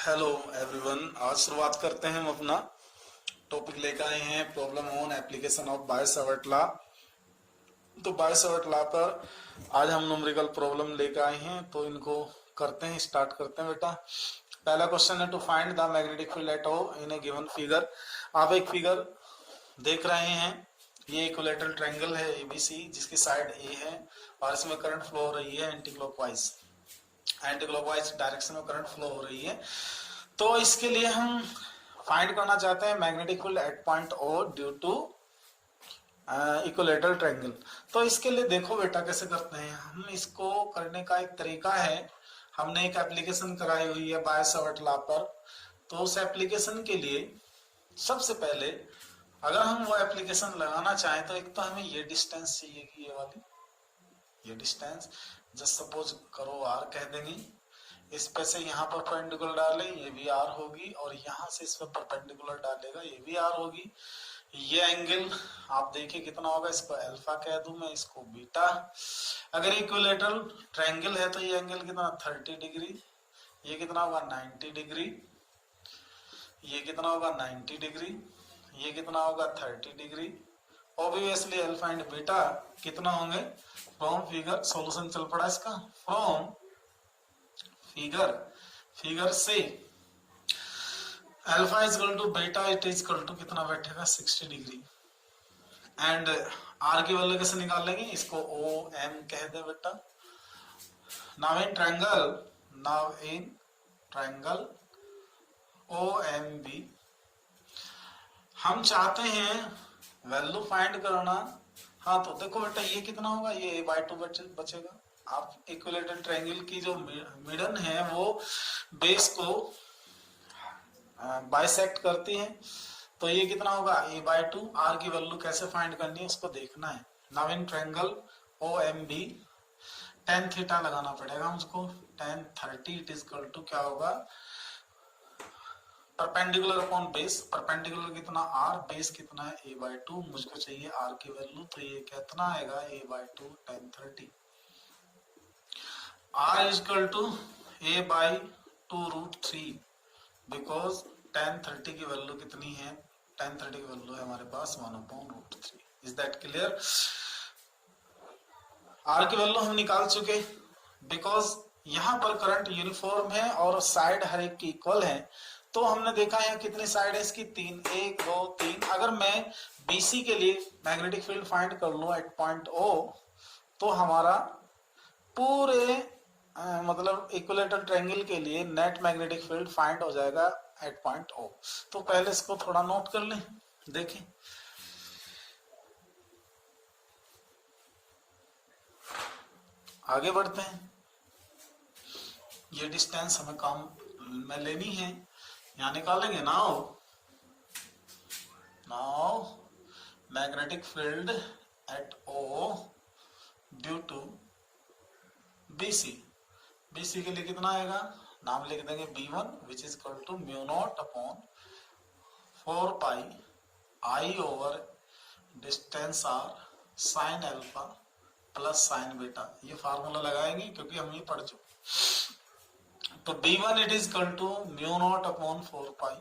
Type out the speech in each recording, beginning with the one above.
Hello everyone. आज शुरुआत करते हैं हम अपना टॉपिक लेकर आए हैं problem on application of Biot Savart law. तो बायोसावर्ट लॉ पर आज हम न्यूमेरिकल प्रॉब्लम लेकर आए हैं, तो इनको करते हैं, स्टार्ट करते हैं बेटा। पहला क्वेश्चन है to find the magnetic field at O in a given figure. आप एक फिगर देख रहे हैं, ये इक्विलेटरल ट्रायंगल है एबीसी जिसकी साइड ए है और इसमें करंट फ्लो हो रही है एंटी क्लॉकवाइज डायरेक्शन में करंट फ्लो हो रही है। तो इसके लिए हम फाइंड करना चाहते हैं magnetic field at point O due to equilateral triangle. तो इसके लिए देखो बेटा कैसे करते हैं हम। इसको करने का एक तरीका है, हमने एक एप्लीकेशन कराई हुई है बायोसावर्ट लॉ पर। तो उस एप्लीकेशन के लिए सबसे पहले अगर हम वो एप्लीकेशन लगाना चाहें तो एक तो हमें ये डिस्टेंस चाहिए कि ये वाली ये डिस्टेंस जस्ट सपोज करो आर कह देंगे। इस पे से यहाँ पर परपेंडिकुलर डाले ये भी आर होगी और यहाँ से इस पर परपेंडिकुलर डालेगा ये भी आर होगी। ये एंगल आप देखिए कितना होगा, इसको अल्फा कह दूं मैं, इसको बीटा। अगर इक्विलेटरल ट्रायंगल है तो ये एंगल कितना 30 डिग्री, ये कितना होगा 90 डिग्री, ये कितना होगा 90 डिग्री, ये कितना होगा 30 degree. Obviously alpha and beta कितना होंगे फ्रॉम फिगर। सॉल्यूशन चल पड़ा इसका फ्रॉम फिगर से alpha is equal to beta it is equal to कितना बैठेगा 60 डिग्री। एंड आर की वैल्यू कैसे निकालेंगे, इसको ओ एम कह दे बेटा। Now in triangle O M B हम चाहते हैं वैल्यू फाइंड करना। हाँ तो देखो बेटा ये कितना होगा, ये a/2 बचेगा। आप इक्विलेटरल ट्रायंगल की जो मिडन है वो बेस को बाइसेक्ट करती है, तो ये कितना होगा a/2। आर की वैल्यू कैसे फाइंड करनी है उसको देखना है। Now in triangle O M B tan theta लगाना पड़ेगा मुझको। tan 30 it is equal to क्या होगा परपेंडिकुलर अपॉन बेस। परपेंडिकुलर कितना आर, बेस कितना है a/2, मुझको चाहिए आर की वैल्यू, तो ये कितना आएगा a/2 tan 30। R is equal to a/2 √3 because tan 30 की वैल्यू कितनी है, tan 30 की वैल्यू है हमारे पास 1/√3। Is that clear. आर की वैल्यू हम निकाल चुके बिकॉज यहाँ पर करंट यूनिफॉर्म है और साइड हर एक की इक्वल है। तो हमने देखा है कितनी साइड है इसकी 3, 1 2 3। अगर मैं बीसी के लिए मैग्नेटिक फील्ड फाइंड कर लूं एट पॉइंट ओ तो हमारा पूरे मतलब इक्विलेटरल ट्रायंगल के लिए नेट मैग्नेटिक फील्ड फाइंड हो जाएगा एट पॉइंट ओ। तो पहले इसको थोड़ा नोट कर लें, देखें। आगे बढ़ते हैं। ये डिस्टेंस हमें काम में लेनी है, यहां निकालेंगे। Now magnetic field at O due to BC के लिए कितना आएगा, नाम लिख देंगे B1 which is equal to μ0 upon 4 pi I over distance r sine alpha plus sine beta. ये फार्मूला लगाएंगे क्योंकि हम ये पढ़ चुके। तो B1 it is equal to μ0 upon 4 pi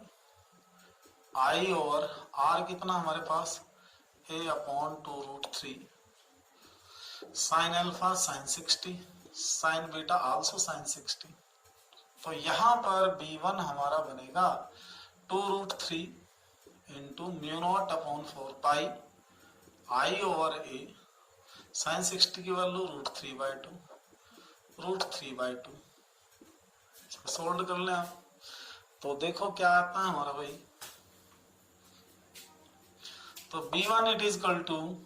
I over r कितना हमारे पास a upon 2√3 sine alpha sine 60 sine beta also sine 60। तो यहां पर B1 हमारा बनेगा 2√3 into μ0 upon 4 pi I over a sine 60 की वैल्यू √3/2 सोल्व कर लें आप। तो देखो क्या आता है हमारा भाई। तो B1 it is equal to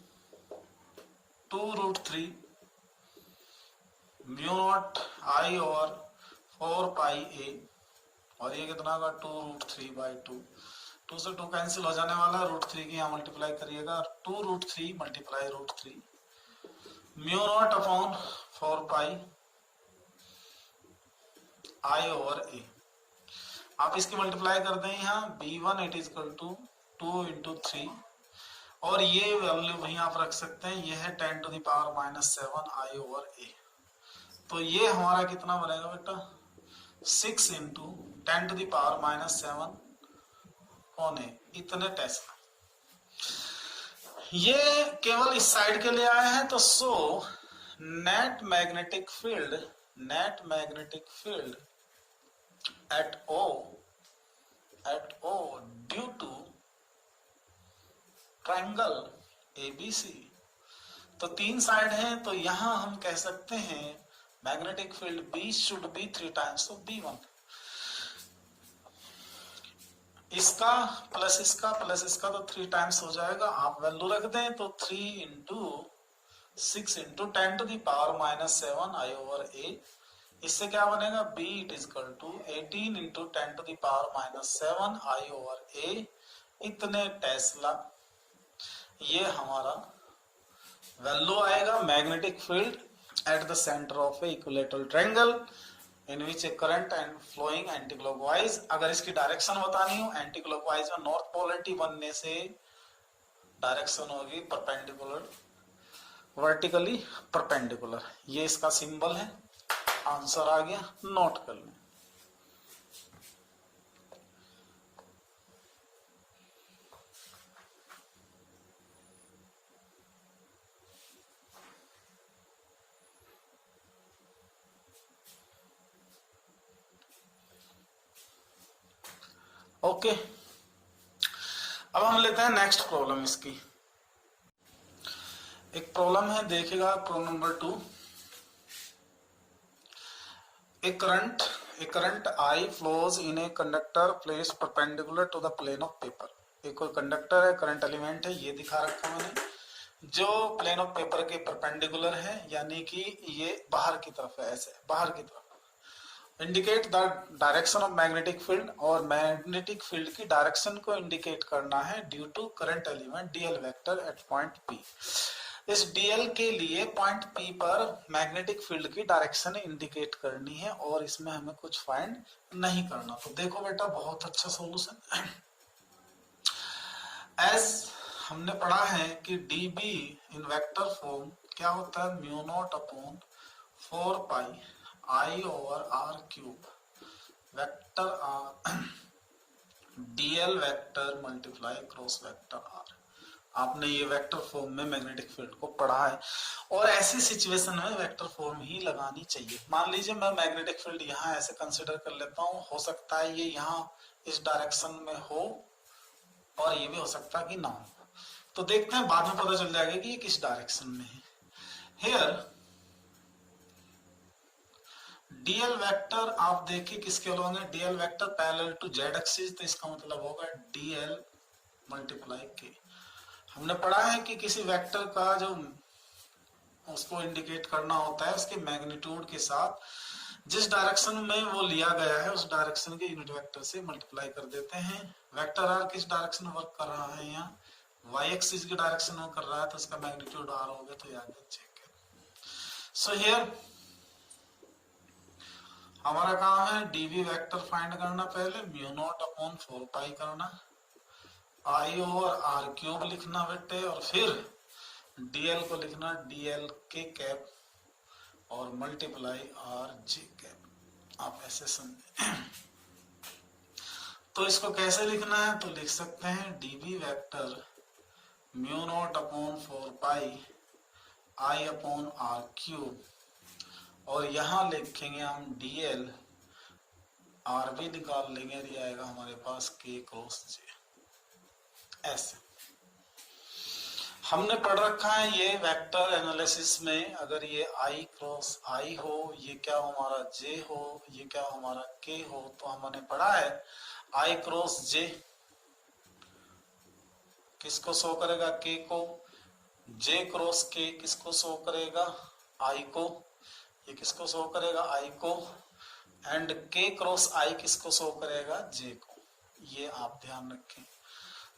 2√3 μ0 I over 4 pi a और ये कितना होगा 2√3/2। 2 से 2 कैंसिल हो जाने वाला, √3 की यहाँ मल्टीप्लाई करिएगा 2√3 multiply √3 μ0 upon 4 pi I over a। आप इसकी मल्टीप्लाई कर दें यहाँ B1 it is equal to 2 into 3 और ये वैल्यू वहीं आप रख सकते हैं, ये है 10⁻⁻⁷ आई ओवर a। तो ये हमारा कितना बनेगा बेटा 6 इंटू 10⁻⁻7 कौन है, इतने टेस्ला। ये केवल इस साइड के लिए आए हैं, तो so net magnetic field at O due to triangle ABC। तो 3 साइड हैं, तो यहां हम कह सकते हैं magnetic field B should be 3 times of B1। इसका प्लस इसका तो 3 टाइम्स हो जाएगा। आप वैल्यू रख दें तो 3 इंटू 6 इंटू 10⁻⁻7 I/A। इससे क्या बनेगा, B it is equal to 18 into 10⁻⁻7 I/A इतने टेस्ला। ये हमारा वैल्यू आएगा magnetic field at the centre of a equilateral triangle in which a current and flowing anti clockwise. अगर इसकी डायरेक्शन बतानी हो, एंटी क्लॉकवाइज में नॉर्थ पोलरिटी बनने से डायरेक्शन होगी परपेंडिकुलर, वर्टिकली परपेंडिकुलर। ये इसका सिंबल है। आंसर आ गया, नोट कर लें। ओके, अब हम लेते हैं नेक्स्ट प्रॉब्लम इसकी। एक प्रॉब्लम है, देखिएगा problem number 2। A current I flows in a conductor placed perpendicular to the plane of paper। एक कोई कंडक्टर है, करंट एलिमेंट है, ये दिखा रखा मैंने, जो प्लेन ऑफ पेपर के परपेंडिकुलर है, यानी कि ये बाहर की तरफ है, ऐसे बाहर की तरफ। Indicate the direction of magnetic field, और मैग्नेटिक फील्ड की डायरेक्शन को इंडिकेट करना है due to current element DL vector at point P. इस डीएल के लिए पॉइंट पी पर मैग्नेटिक फील्ड की डायरेक्शन इंडिकेट करनी है, और इसमें हमें कुछ फाइंड नहीं करना। तो देखो बेटा, बहुत अच्छा सॉल्यूशन। एज हमने पढ़ा है कि डीबी इन वेक्टर फॉर्म क्या होता है, mu naught upon 4 I/R cube vector R DL vector multiply cross vector R। आपने ये वेक्टर फॉर्म में मैग्नेटिक फील्ड को पढ़ा है, और ऐसी सिचुएशन में वेक्टर फॉर्म ही लगानी चाहिए। मान लीजिए मैं मैग्नेटिक फील्ड यहाँ ऐसे कंसिडर कर लेता हूँ, हो सकता है ये यहाँ इस डायरेक्शन में हो, और ये भी हो सकता है कि ना हो। तो देखते हैं, बाद में पता चल जाएगा कि ये किस डायरेक्शन में है। हियर डीएल वेक्टर आप देखिए किसके अलॉन्ग है, DL vector parallel to Z axis, तो इसका मतलब होगा डीएल मल्टीप्लाई के। हमने पढ़ा है कि किसी वेक्टर का जो उसको इंडिकेट करना होता है उसके मैग्नीट्यूड के साथ जिस डायरेक्शन में वो लिया गया है उस डायरेक्शन के यूनिट वेक्टर से मल्टीप्लाई कर देते हैं। वेक्टर आर किस डायरेक्शन में वर्क कर रहा है, यहाँ वाई एक्सिस की डायरेक्शन में कर रहा है, तो इसका मैग्नीट्यूड आर हो गया, तो याद चेक। सो हियर हमारा काम है डीवी वेक्टर फाइंड करना, पहले म्यू नॉट अपॉन 4 पाई करना, आई ओवर आर क्यूब लिखना बेटे, और फिर डीएल को लिखना डीएल के कैप और मल्टीप्लाई आर जे कैप। आप ऐसे समझे। तो इसको कैसे लिखना है, तो लिख सकते हैं DV vector mu naught upon 4 pi I upon R cube, और यहां लिखेंगे हम डीएल, आर भी निकाल लेंगे, ये आएगा हमारे पास के क्रॉस जे। ऐसे हमने पढ़ रखा है ये वेक्टर एनालिसिस में, अगर ये आई क्रॉस आई हो, ये क्या हमारा जे हो, ये क्या हमारा के हो, तो हमने पढ़ा है आई क्रॉस जे किसको शो करेगा, के को, जे क्रॉस के किसको शो करेगा, आई को, ये किसको शो करेगा, आई को, एंड के क्रॉस आई किसको शो करेगा, जे को। ये आप ध्यान रखें।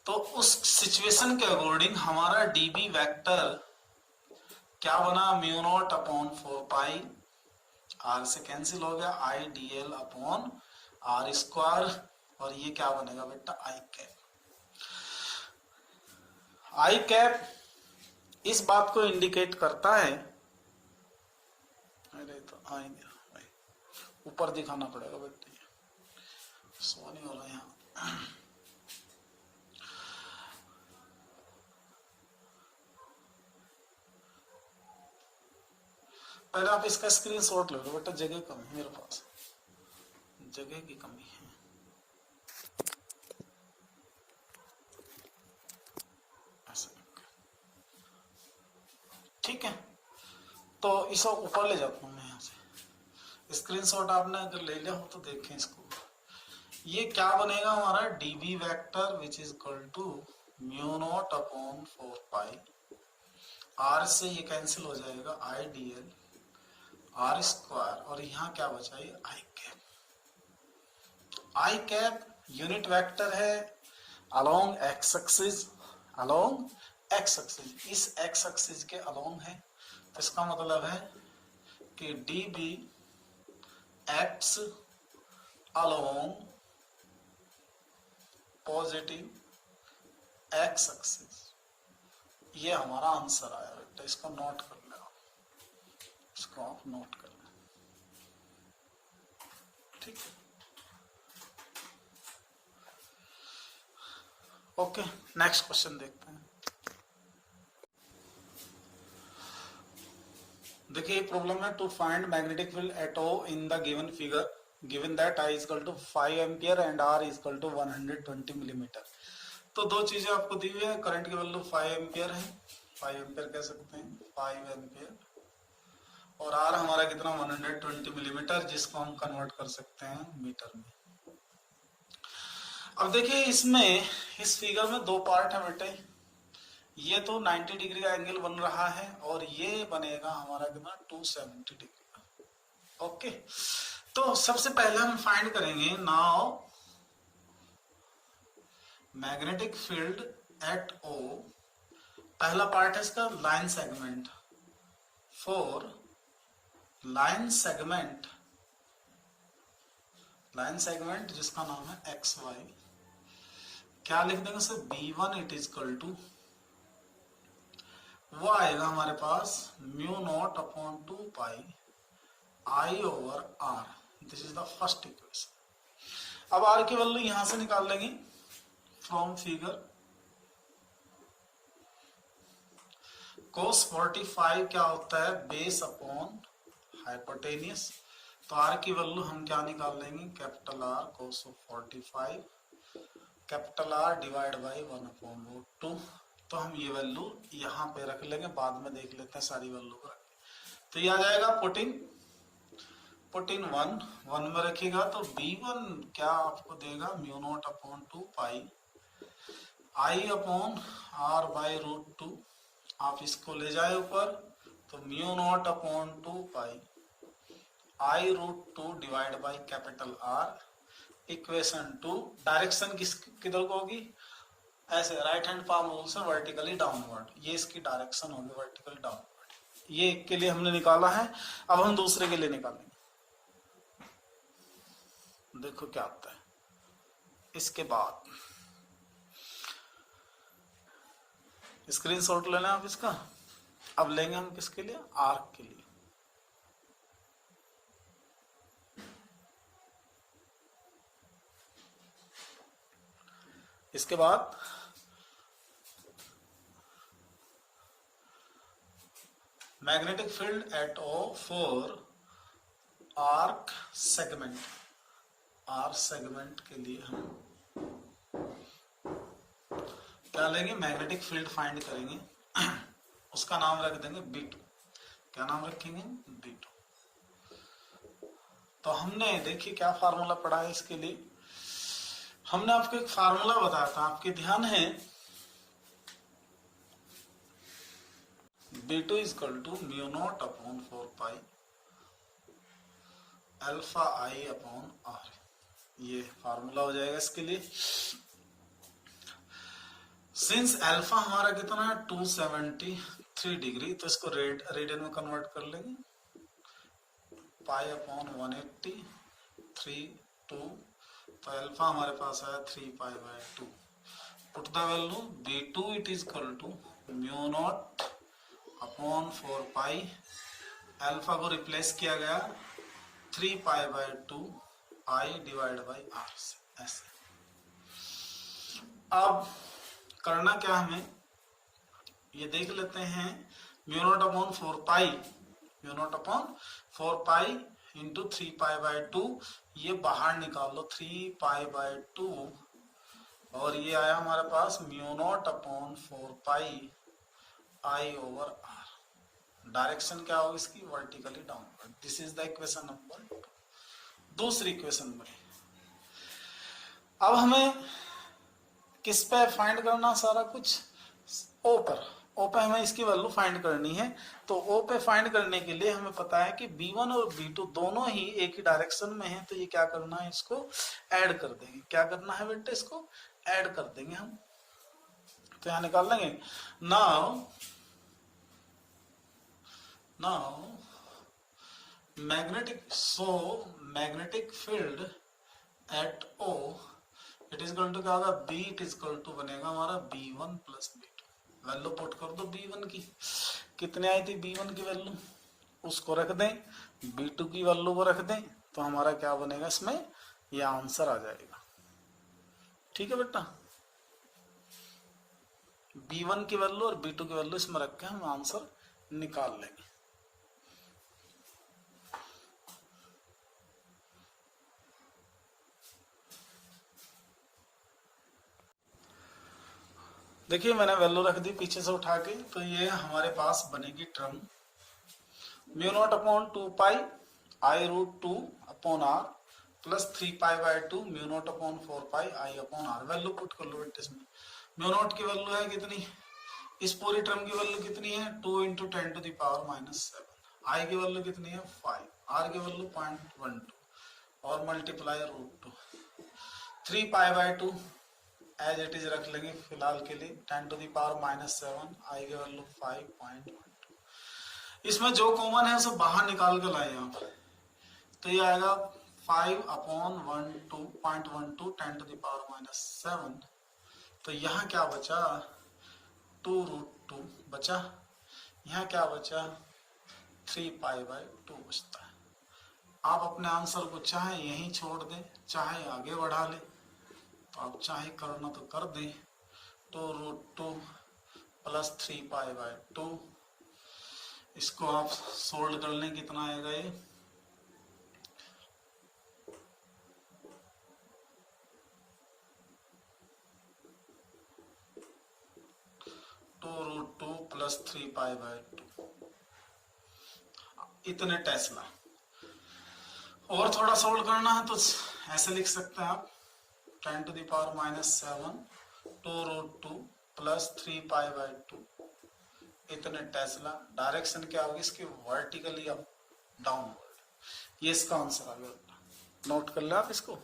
तो उस सिचुएशन के अकॉर्डिंग हमारा डीबी वेक्टर क्या बना, mu naught upon 4 pi, R से कैंसिल हो गया, I D L upon R square, और ये क्या बनेगा बेटा, आई कैप। आई कैप इस बात को इंडिकेट करता है, अरे तो आई ऊपर दिखाना पड़ेगा बेटे, सो नहीं हो रहा यहाँ। पहले आप इसका स्क्रीनशॉट ले लो बेटा, जगह कम है मेरे पास, जगह की कमी है। ठीक है, तो इसे ऊपर ले जाता हूं मैं यहाँ से। स्क्रीनशॉट आपने अगर ले लिया हो तो देखें इसको। ये क्या बनेगा हमारा, DB vector which is equal to mu naught upon 4 pi, R से ये कैंसिल हो जाएगा, I D L R square, और यहाँ क्या बचा ये I cap. I cap unit vector है along X axis, along X axis, इस एक्स एक्सिस के अलोंग है, तो इसका मतलब है कि D B X along positive X axis, ये हमारा आंसर आया बेटा। इसको नोट कर लेना, इसको आप नोट कर लें, ठीक है। ओके, नेक्स्ट क्वेश्चन देखते हैं। देखिए प्रॉब्लम है, to find magnetic field at O in the given figure, given that I equal to 5 ampere and R equal to 120 millimetre. तो दो चीजें आपको दी हुई है, करंट की वैल्यू 5 एम्पियर है, 5 एम्पियर कह सकते हैं, 5 एम्पियर, और आर हमारा कितना 120 मिलीमीटर, जिसको हम कन्वर्ट कर सकते हैं मीटर में। अब देखिए इसमें, इस फिगर में दो पार्ट है बेटे, ये तो 90 डिग्री का एंगल बन रहा है और ये बनेगा हमारा कितना 270 डिग्री का। ओके, तो सबसे पहले हम फाइंड करेंगे now magnetic field at O. पहला पार्ट है इसका line segment, for line segment, line segment जिसका नाम है एक्स वाई, क्या लिख देंगे sir, B1 it is equal to, वो आएगा हमारे पास mu naught upon 2 pi I over r, this is the first equation. अब आर की वैल्यू यहां से निकाल लेंगे फ्रॉम फिगर। cos 45 क्या होता है, बेस अपॉन हाइपोटेनियस, तो आर की वैल्यू हम क्या निकाल लेंगे, capital R cos 45, capital R divide by 1/√2। तो हम ये वैल्यू यहाँ पे रख लेंगे, बाद में देख लेते हैं सारी वैल्यू को रख के। तो ये आ जाएगा पुटिन 1 में रखिएगा, तो B1 क्या आपको देगा, mu naught upon 2 pi I upon R by √2। आप इसको ले जाए ऊपर, तो mu naught upon 2 pi I √2 divide by capital R, equation 2। डायरेक्शन किधर को होगी, ऐसे राइट हैंड पाम रूल से वर्टिकली डाउनवर्ड, ये इसकी डायरेक्शन होगी वर्टिकली डाउनवर्ड। ये एक के लिए हमने निकाला है, अब हम दूसरे के लिए निकालेंगे। देखो क्या आता है इसके बाद, स्क्रीनशॉट लेना आप इसका। अब लेंगे हम किसके लिए, आर्क के लिए। इसके बाद magnetic field at O for arc segment, arc segment के लिए हम क्या लेंगे, मैग्नेटिक फील्ड फाइंड करेंगे, उसका नाम रख देंगे B2। क्या नाम रखेंगे, B2। तो हमने देखिए क्या फार्मूला पढ़ा है इसके लिए, हमने आपको एक फार्मूला बताया था, आपके ध्यान है, B2 is equal to mu naught upon 4 pi alpha I upon R, ये फार्मूला हो जाएगा इसके लिए। सिंस अल्फा हमारा कितना है 273 डिग्री, तो इसको रेडियन में कन्वर्ट कर लेंगे, पाई अपॉन 180 3 2, तो अल्फा हमारे पास आया 3 pi by 2। Put the value B2 it is equal to mu naught upon 4 pi, alpha को रिप्लेस किया गया 3π/2 I डिवाइड बाई आर ऐसे। अब करना क्या हमें ये देख लेते हैं। Mu naught upon 4 pi into 3π/2 ये बाहर निकाल लो 3π/2 और ये आया हमारे पास mu naught upon 4 pi I over r. Direction क्या होगी इसकी vertically downward. This is the equation number 2। दूसरी इक्वेशन में अब हमें किस पे फाइंड करना सारा कुछ, ओ पर। ओ पे हमें इसकी वैल्यू फाइंड करनी है। तो ओ पे फाइंड करने के लिए हमें पता है कि B1 और B2 दोनों ही एक ही डायरेक्शन में हैं, तो ये क्या करना है इसको ऐड कर देंगे। क्या करना है बेटे इसको ऐड कर देंगे हम। तो यहां निकाल लेंगे। Now magnetic field at O it is equal to क्या होगा B it is equal to बनेगा हमारा B1 plus B2। Value put कर दो B1 की। कितने आई थी B1 की वैल्यू उसको रख दें, B2 की वैल्यू को रख दें, तो हमारा क्या बनेगा इसमें ये आंसर आ जाएगा। ठीक है बेटा, B1 की वैल्यू और B2 की वैल्यू इसमें रख के हम आंसर निकाल लेंगे। देखिए मैंने वैल्यू रख दी पीछे से उठा के, तो ये हमारे पास बनेगी term mu naught upon 2 pi I√2 upon r plus 3π/2 mu naught upon 4 pi I upon r. Value put कर लो बेटे इसमें। म्यू नॉट की वैल्यू है कितनी, इस पूरी टर्म की वैल्यू कितनी है 2 × 10⁻⁻⁷। I की वैल्यू कितनी है 5, R की वैल्यू 0.12 और मल्टीप्लाई √2। 3π/2 एज इट इज रख लेंगे फिलहाल के लिए 10⁻⁻⁷। I की वैल्यू 5.12। इसमें जो कॉमन है उसे बाहर निकाल कर लाए यहाँ पर, तो ये आएगा 5/12.12 10⁻⁻⁷। तो यहाँ क्या बचा 2√2 बचा, यहाँ क्या बचा 3π/2 बचता है। आप अपने आंसर को चाहे यहीं छोड़ दें चाहे आगे बढ़ा लें, तो आप चाहे करना तो कर दें। 2√2 प्लस 3π/2 इसको आप सोल्व कर लें, कितना आएगा ये 2√2 प्लस 3π/2 इतने टेस्ला। और थोड़ा सोल्व करना है तो ऐसे लिख सकते हैं आप 10⁻⁻⁷ 2√2 प्लस 3π/2 इतने टेस्ला। डायरेक्शन क्या होगी इसकी वर्टिकली अप डाउनवर्ड। ये इसका आंसर आ गया। नोट कर ले आप इसको।